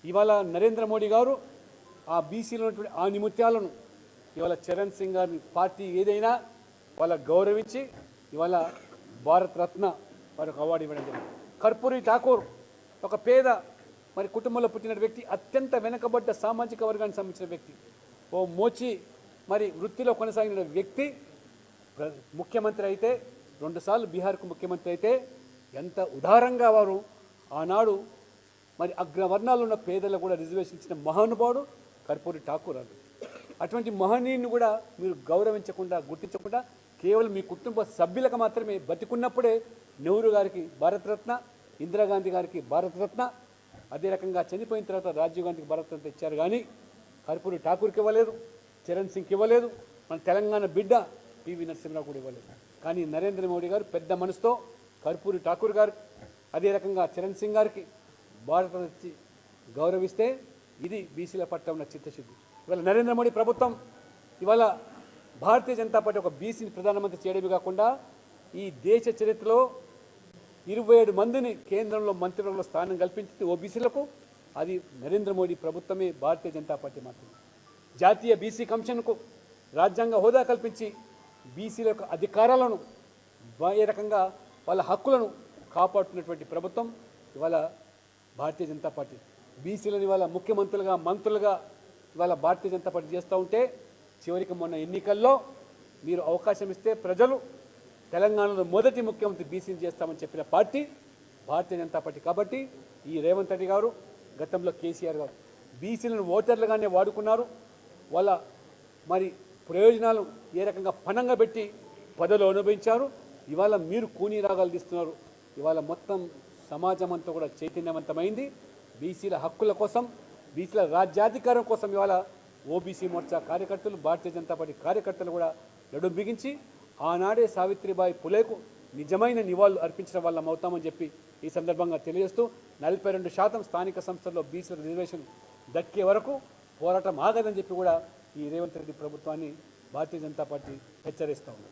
ఇవాళ నరేంద్ర మోడీ గారు ఆ బీసీలో ఉన్నటువంటి ఆ నిమిత్యాలను ఇవాళ చరణ్ సింగ్ గారి పార్టీ ఏదైనా వాళ్ళ గౌరవించి ఇవాళ భారత్ రత్న వారికి అవార్డు ఇవ్వడం జరిగింది. కర్పూరి ఠాకూర్ ఒక పేద మరి కుటుంబంలో పుట్టిన వ్యక్తి, అత్యంత వెనుకబడ్డ సామాజిక వర్గానికి సంబంధించిన వ్యక్తి, ఓ మోచి మరి వృత్తిలో కొనసాగిన వ్యక్తి ముఖ్యమంత్రి అయితే, 2 సార్లు బీహార్కు ముఖ్యమంత్రి అయితే ఎంత ఉదారంగా వారు ఆనాడు మరి అగ్రవర్ణాలు ఉన్న పేదలకు కూడా రిజర్వేషన్ ఇచ్చిన మహానుభావుడు కర్పూరి ఠాకూర్ అని. అటువంటి మహనీయుని కూడా మీరు గౌరవించకుండా గుర్తించకుండా కేవలం మీ కుటుంబ సభ్యులకు మాత్రమే బతికున్నప్పుడే నెహ్రూ గారికి భారతరత్న, ఇందిరాగాంధీ గారికి భారతరత్న, అదే రకంగా చనిపోయిన తర్వాత రాజీవ్ గాంధీకి భారతరత్న ఇచ్చారు. కానీ కర్పూరి ఠాకూర్కి ఇవ్వలేదు, చరణ్ సింగ్కి ఇవ్వలేదు, మన తెలంగాణ బిడ్డ పివి నరసింహరావు కూడా ఇవ్వలేదు. కానీ నరేంద్ర మోడీ గారు పెద్ద మనసుతో కర్పూరి ఠాకూర్ గారు, అదే రకంగా చరణ్ సింగ్ గారికి భారతరత్న ఇచ్చి గౌరవిస్తే ఇది బీసీల పట్ల ఉన్న చిత్తశుద్ధి. ఇవాళ నరేంద్ర మోడీ ప్రభుత్వం ఇవాళ భారతీయ జనతా పార్టీ ఒక బీసీని ప్రధానమంత్రి చేయడమే కాకుండా ఈ దేశ చరిత్రలో 27 మందిని కేంద్రంలో మంత్రివర్గంలో స్థానం కల్పించింది ఓబీసీలకు. అది నరేంద్ర మోడీ ప్రభుత్వమే, భారతీయ జనతా పార్టీ మాత్రమే. జాతీయ బీసీ కమిషన్కు రాజ్యాంగ హోదా కల్పించి బీసీల యొక్క అధికారాలను ఏ రకంగా వాళ్ళ హక్కులను కాపాడుతున్నటువంటి ప్రభుత్వం ఇవాళ భారతీయ జనతా పార్టీ. బీసీలను ఇవాళ ముఖ్యమంత్రులుగా, మంత్రులుగా ఇవాళ భారతీయ జనతా పార్టీ చేస్తూ ఉంటే, చివరికి మొన్న ఎన్నికల్లో మీరు అవకాశం ఇస్తే ప్రజలు తెలంగాణలో మొదటి ముఖ్యమంత్రి బీసీని చేస్తామని చెప్పిన పార్టీ భారతీయ జనతా పార్టీ. కాబట్టి ఈ రేవంత్ రెడ్డి గారు, గతంలో కేసీఆర్ గారు బీసీలను ఓటర్లుగానే వాడుకున్నారు. వాళ్ళ మరి ప్రయోజనాలు ఏ రకంగా పణంగా పెట్టి పదవులు అనుభవించారు. ఇవాళ మీరు కూనీ రాగాలు తీస్తున్నారు. ఇవాళ మొత్తం సమాజం అంతా కూడా చైతన్యవంతమైంది. బీసీల హక్కుల కోసం, బీసీల రాజ్యాధికారం కోసం ఇవాళ ఓబీసీ మోర్చా కార్యకర్తలు, భారతీయ జనతా పార్టీ కార్యకర్తలు కూడా నడుం బిగించి ఆనాడే సావిత్రిబాయి పులేకు నిజమైన నివాళులు అర్పించిన వాళ్ళం అవుతామని చెప్పి ఈ సందర్భంగా తెలియజేస్తూ 42% స్థానిక సంస్థల్లో బీసీల రిజర్వేషన్ దక్కే వరకు పోరాటం ఆగదని చెప్పి కూడా ఈ రేవంత్ రెడ్డి ప్రభుత్వాన్ని భారతీయ జనతా పార్టీ హెచ్చరిస్తూ ఉంది.